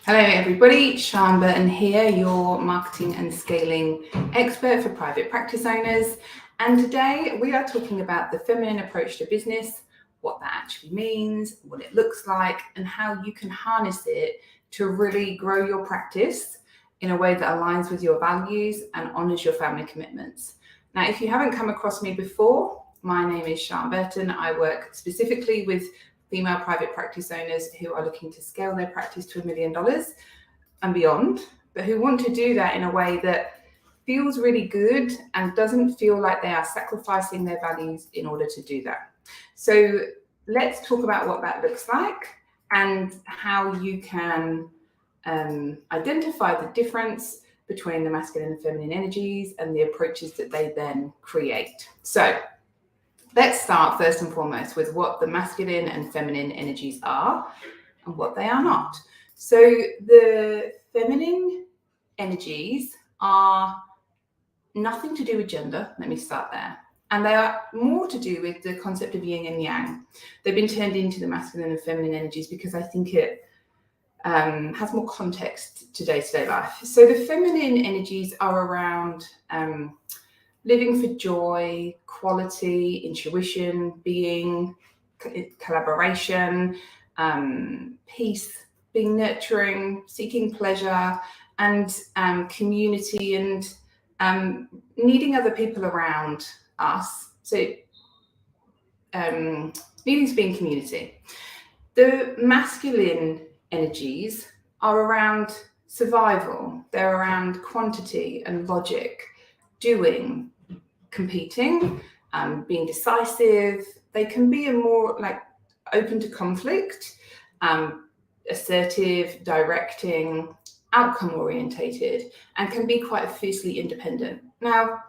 Hello everybody, Sian Burton here, your marketing and scaling expert for private practice owners. And today we are talking about the feminine approach to business, what that actually means, what it looks like, and how you can harness it to really grow your practice in a way that aligns with your values and honors your family commitments. Now, if you haven't come across me before, my name is Sian Burton. I work specifically with female private practice owners who are looking to scale their practice to $1 million and beyond, but who want to do that in a way that feels really good and doesn't feel like they are sacrificing their values in order to do that. So let's talk about what that looks like and how you can identify the difference between the masculine and feminine energies and the approaches that they then create. So let's start first and foremost with what the masculine and feminine energies are and what they are not. So the feminine energies are nothing to do with gender. Let me start there. And they are more to do with the concept of yin and yang. They've been turned into the masculine and feminine energies because I think it has more context to day-to-day life. So the feminine energies are around living for joy, quality, intuition, being, collaboration, peace, being nurturing, seeking pleasure, and community, and needing other people around us. So needing to be in community. The masculine energies are around survival. They're around quantity and logic, doing, competing, being decisive. They can be a more like open to conflict, assertive, directing, outcome orientated, and can be quite fiercely independent. Now,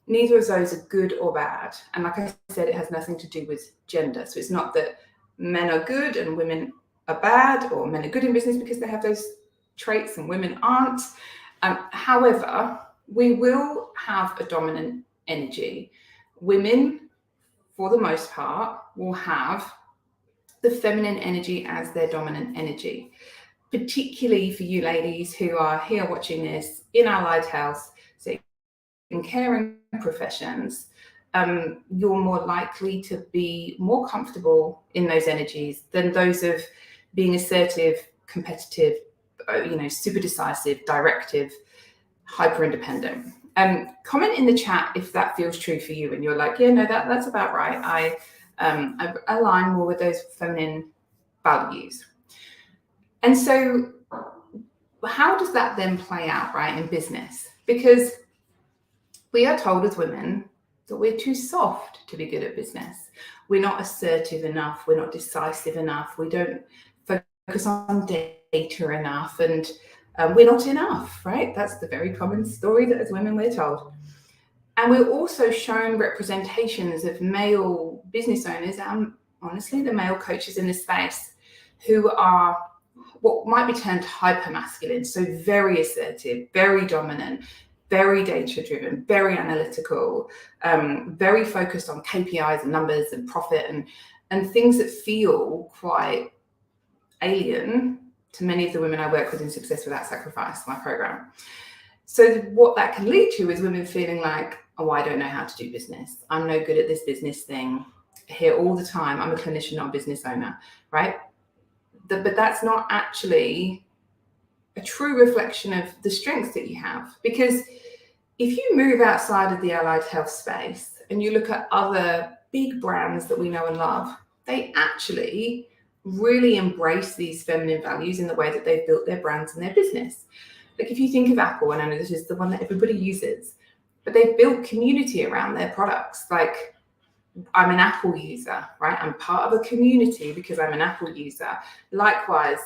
neither of those are good or bad. And like I said, it has nothing to do with gender. So it's not that men are good and women are bad, or men are good in business because they have those traits and women aren't. However, we will have a dominant energy. Women, for the most part, will have the feminine energy as their dominant energy, particularly for you ladies who are here watching this in allied health, so in caring professions. You're more likely to be more comfortable in those energies than those of being assertive, competitive, super decisive, directive, hyper independent. Comment in the chat if that feels true for you and you're like, yeah, no, that's about right. I align more with those feminine values. And so how does that then play out, right, in business? Because we are told as women that we're too soft to be good at business. We're not assertive enough. We're not decisive enough. We don't focus on data enough, and we're not enough, right? That's the very common story that as women we're told. And we're also shown representations of male business owners and honestly the male coaches in this space who are what might be termed hyper masculine, so very assertive, very dominant, very data driven, very analytical, very focused on KPIs and numbers and profit and things that feel quite alien to many of the women I work with in Success Without Sacrifice, my program. So what that can lead to is women feeling like, oh, I don't know how to do business. I'm no good at this business thing. I hear all the time, I'm a clinician, not a business owner, right? But that's not actually a true reflection of the strengths that you have. Because if you move outside of the allied health space and you look at other big brands that we know and love, they actually really embrace these feminine values in the way that they've built their brands and their business. Like if you think of Apple, and I know this is the one that everybody uses, but they've built community around their products. Like I'm an Apple user, right? I'm part of a community because I'm an Apple user. Likewise,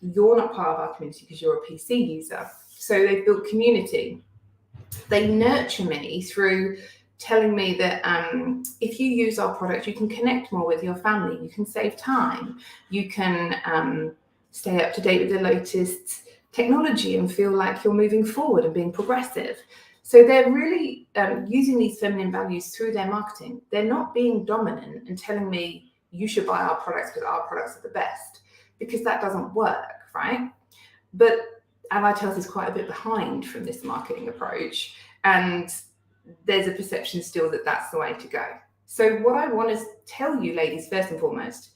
you're not part of our community because you're a PC user. So they've built community. They nurture me through telling me that if you use our product, you can connect more with your family, you can save time, you can stay up to date with the latest technology and feel like you're moving forward and being progressive. So they're really using these feminine values through their marketing. They're not being dominant and telling me you should buy our products because our products are the best, because that doesn't work, right? Our health is quite a bit behind from this marketing approach, and there's a perception still that that's the way to go. So what I want to tell you, ladies, first and foremost,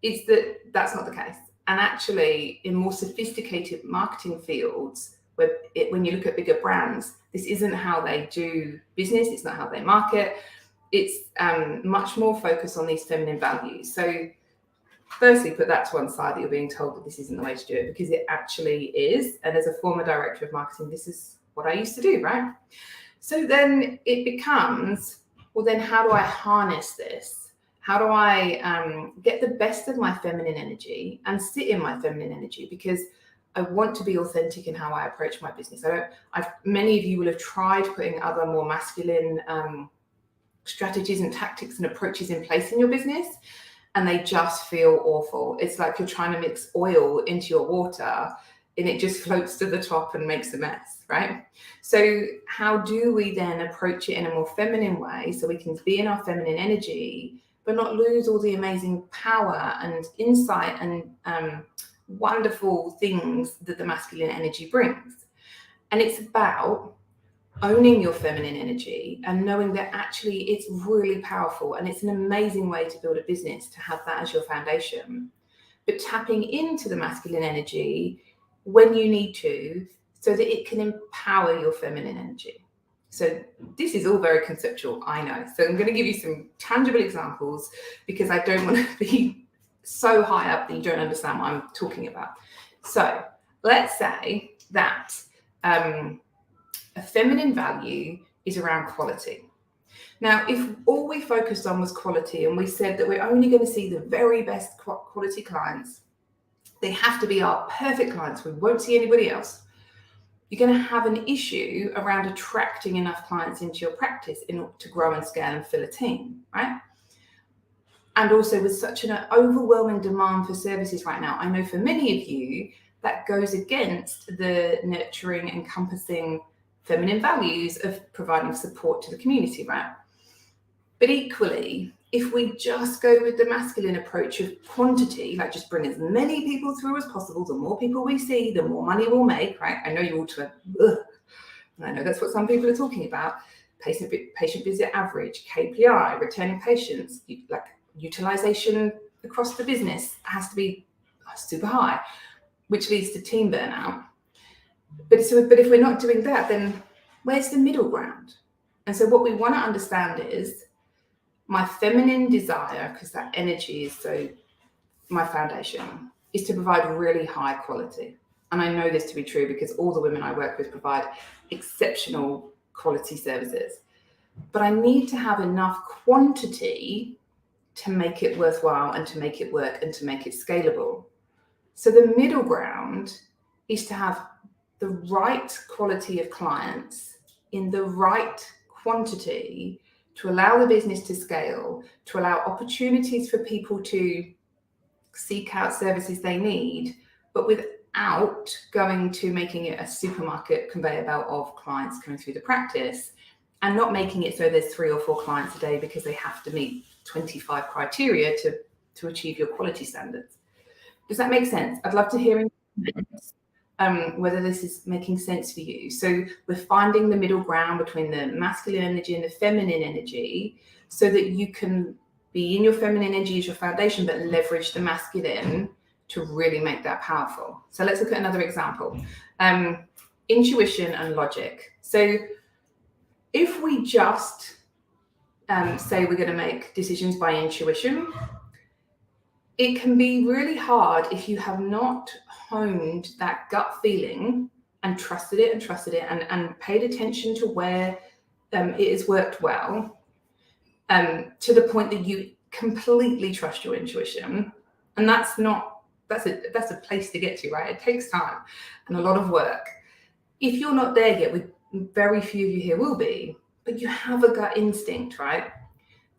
is that that's not the case. And actually, in more sophisticated marketing fields, when you look at bigger brands, this isn't how they do business. It's not how they market. It's much more focused on these feminine values. So firstly, put that to one side that you're being told that this isn't the way to do it, because it actually is. And as a former director of marketing, this is what I used to do, right? So then it becomes, well, then how do I harness this? How do I get the best of my feminine energy and sit in my feminine energy? Because I want to be authentic in how I approach my business. Many of you will have tried putting other more masculine strategies and tactics and approaches in place in your business, and they just feel awful. It's like you're trying to mix oil into your water and it just floats to the top and makes a mess, right? So how do we then approach it in a more feminine way so we can be in our feminine energy, but not lose all the amazing power and insight and wonderful things that the masculine energy brings? And it's about owning your feminine energy and knowing that actually it's really powerful and it's an amazing way to build a business, to have that as your foundation, but tapping into the masculine energy when you need to so that it can empower your feminine energy. So this is all very conceptual, I know. So I'm going to give you some tangible examples because I don't want to be so high up that you don't understand what I'm talking about. So let's say that a feminine value is around quality. Now, if all we focused on was quality and we said that we're only going to see the very best quality clients, they have to be our perfect clients, we won't see anybody else, you're going to have an issue around attracting enough clients into your practice in order to grow and scale and fill a team, right? And also with such an overwhelming demand for services right now, I know for many of you, that goes against the nurturing, encompassing feminine values of providing support to the community, right? But equally, if we just go with the masculine approach of quantity, like just bring as many people through as possible, the more people we see, the more money we'll make, right? I know you all to, I know that's what some people are talking about. Patient visit average, KPI, returning patients, like utilization across the business has to be super high, which leads to team burnout. But if we're not doing that, then where's the middle ground? And so what we want to understand is my feminine desire, because that energy is so my foundation, is to provide really high quality. And I know this to be true because all the women I work with provide exceptional quality services. But I need to have enough quantity to make it worthwhile and to make it work and to make it scalable. So the middle ground is to have the right quality of clients in the right quantity to allow the business to scale, to allow opportunities for people to seek out services they need, but without going to making it a supermarket conveyor belt of clients coming through the practice, and not making it so there's 3 or 4 clients a day because they have to meet 25 criteria to achieve your quality standards. Does that make sense? I'd love to hear in comments whether this is making sense for you. So we're finding the middle ground between the masculine energy and the feminine energy so that you can be in your feminine energy as your foundation, but leverage the masculine to really make that powerful. So let's look at another example. Intuition and logic. So if we just say we're going to make decisions by intuition, it can be really hard if you have not honed that gut feeling and trusted it and paid attention to where it has worked well, to the point that you completely trust your intuition. And that's a place to get to, right? It takes time and a lot of work. If you're not there yet, with very few of you here will be, but you have a gut instinct, right?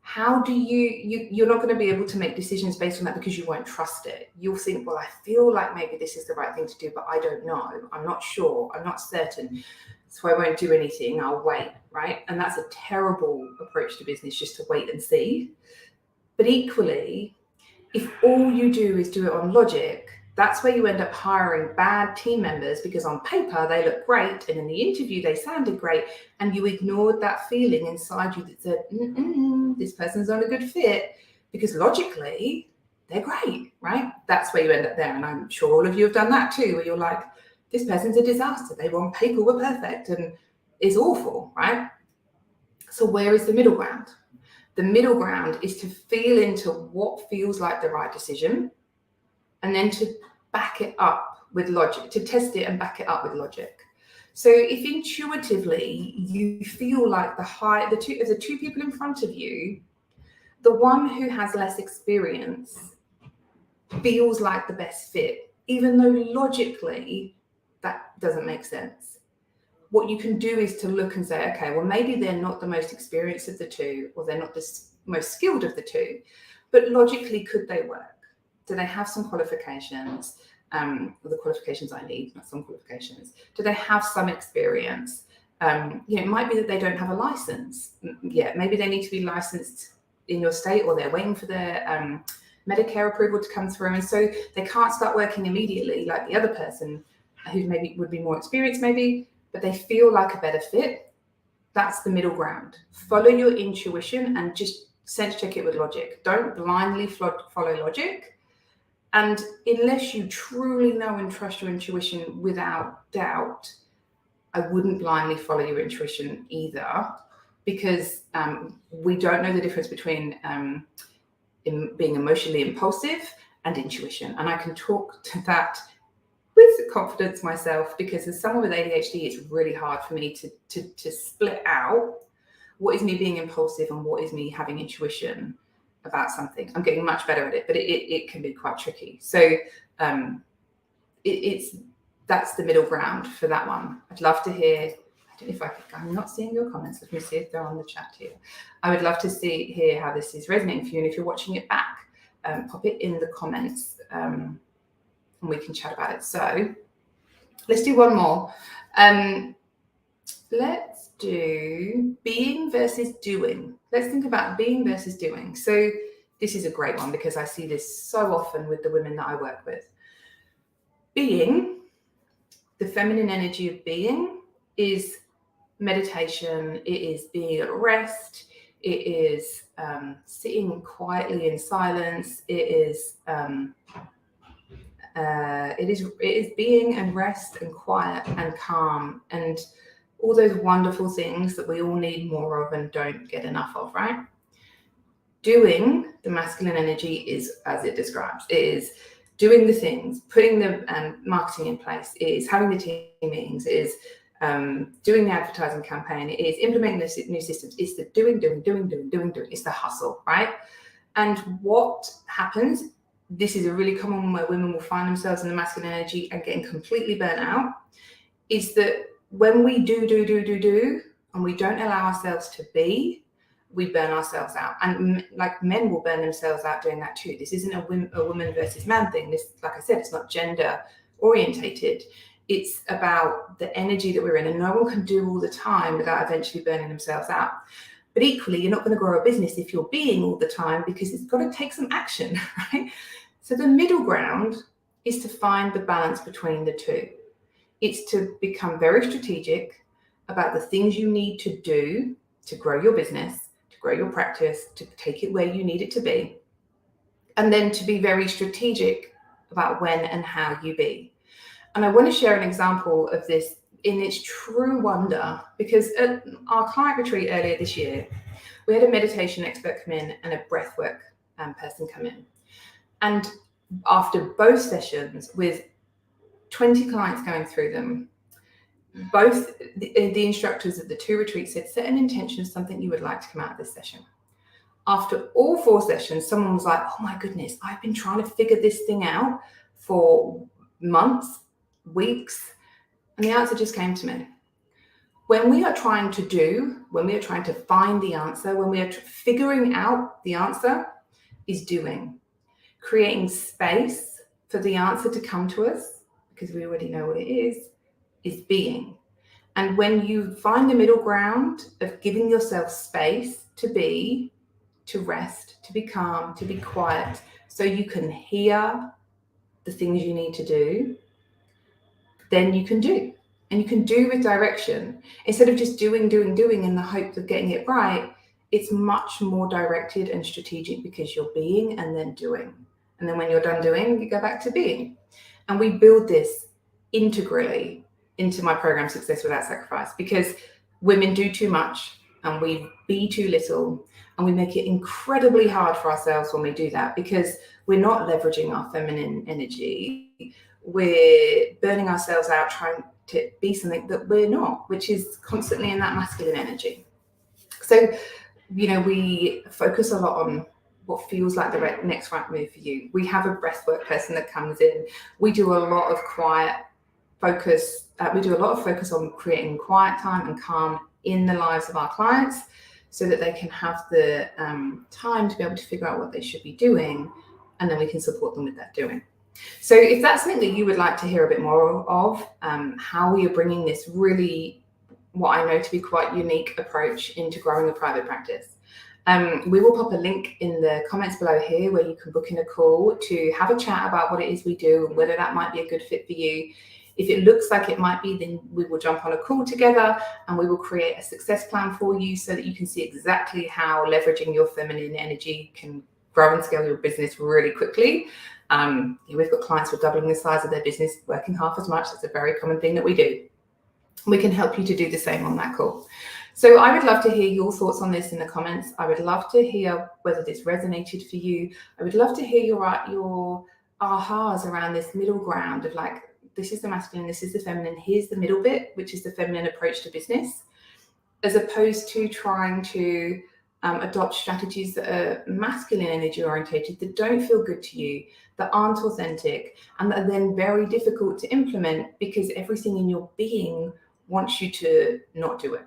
How do you're not going to be able to make decisions based on that because you won't trust it. You'll think, well, I feel like maybe this is the right thing to do, but I don't know. I'm not sure. I'm not certain. So I won't do anything. I'll wait, right? And that's a terrible approach to business, just to wait and see. But equally, if all you do is do it on logic, That's where you end up hiring bad team members because on paper they look great and in the interview they sounded great, and you ignored that feeling inside you that said, this person's not a good fit, because logically they're great, right? That's where you end up there. And I'm sure all of you have done that too, where you're like, this person's a disaster. They on paper were perfect and it's awful, right? So where is the middle ground? The middle ground is to feel into what feels like the right decision, and then to back it up with logic, to test it and back it up with logic. So if intuitively you feel like the two people in front of you, the one who has less experience feels like the best fit, even though logically that doesn't make sense. What you can do is to look and say, okay, well, maybe they're not the most experienced of the two, or they're not the most skilled of the two, but logically, could they work? Do they have some qualifications? The qualifications I need, not some qualifications. Do they have some experience? It might be that they don't have a license. Yeah, maybe they need to be licensed in your state, or they're waiting for their Medicare approval to come through, and so they can't start working immediately like the other person who maybe would be more experienced, maybe, but they feel like a better fit. That's the middle ground. Follow your intuition and just sense check it with logic. Don't blindly follow logic. And unless you truly know and trust your intuition without doubt, I wouldn't blindly follow your intuition either, because we don't know the difference between being emotionally impulsive and intuition. And I can talk to that with confidence myself, because as someone with ADHD, it's really hard for me to split out what is me being impulsive and what is me having intuition about something. I'm getting much better at it, but it can be quite tricky. So that's the middle ground for that one. I'd love to hear, I don't know if I'm not seeing your comments. Let me see if they're on the chat here. I would love to hear how this is resonating for you. And if you're watching it back, pop it in the comments and we can chat about it. So let's do one more. Let's do being versus doing. Let's think about being versus doing. So this is a great one because I see this so often with the women that I work with. Being, the feminine energy of being, is meditation. It is being at rest. It is sitting quietly in silence. It is being and rest and quiet and calm and all those wonderful things that we all need more of and don't get enough of, right? Doing, the masculine energy, is as it describes. It is doing the things, putting the marketing in place. It is having the team meetings. It is doing the advertising campaign. It is implementing the new systems. It's the doing. It's the hustle, right? And what happens, this is a really common one where women will find themselves in the masculine energy and getting completely burnt out, is that when we do, and we don't allow ourselves to be, we burn ourselves out. And like men will burn themselves out doing that too. This isn't a woman versus man thing. This, like I said, it's not gender orientated. It's about the energy that we're in, and no one can do all the time without eventually burning themselves out. But equally, you're not going to grow a business if you're being all the time, because it's got to take some action, right? So the middle ground is to find the balance between the two. It's to become very strategic about the things you need to do to grow your business, to grow your practice, to take it where you need it to be. And then to be very strategic about when and how you be. And I want to share an example of this in its true wonder, because at our client retreat earlier this year, we had a meditation expert come in and a breathwork person come in. And after both sessions, with 20 clients going through them, both the instructors of the two retreats said, set an intention of something you would like to come out of this session. After all 4 sessions, someone was like, oh my goodness, I've been trying to figure this thing out for months, weeks, and the answer just came to me. When we are trying to do, when we are trying to find the answer, when we are figuring out the answer, is doing. Creating space for the answer to come to us, because we already know what it is being. And when you find the middle ground of giving yourself space to be, to rest, to be calm, to be quiet, so you can hear the the things you need to do, then you can do. And you can do with direction. Instead of just doing in the hope of getting it right, it's much more directed and strategic because you're being and then doing. And then when you're done doing, you go back to being. And we build this integrally into my program Success Without Sacrifice, because women do too much and we be too little, and we make it incredibly hard for ourselves when we do that, because we're not leveraging our feminine energy. We're burning ourselves out trying to be something that we're not, which is constantly in that masculine energy. So, we focus a lot on what feels like the next right move for you. We have a breathwork person that comes in. We do a lot of quiet focus. We do a lot of focus on creating quiet time and calm in the lives of our clients, so that they can have the time to be able to figure out what they should be doing, and then we can support them with that doing. So if that's something that you would like to hear a bit more of, how we are bringing this really, what I know to be quite unique approach into growing a private practice, we will pop a link in the comments below here where you can book in a call to have a chat about what it is we do and whether that might be a good fit for you. If it looks like it might be, then we will jump on a call together and we will create a success plan for you so that you can see exactly how leveraging your feminine energy can grow and scale your business really quickly. We've got clients who are doubling the size of their business, working half as much. That's a very common thing that we do. We can help you to do the same on that call. So I would love to hear your thoughts on this in the comments. I would love to hear whether this resonated for you. I would love to hear your ahas around this middle ground of like, this is the masculine, this is the feminine, here's the middle bit, which is the feminine approach to business, as opposed to trying to adopt strategies that are masculine energy orientated, that don't feel good to you, that aren't authentic, and that are then very difficult to implement because everything in your being wants you to not do it.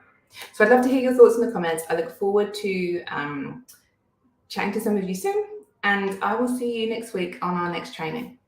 So I'd love to hear your thoughts in the comments. I look forward to chatting to some of you soon, and I will see you next week on our next training.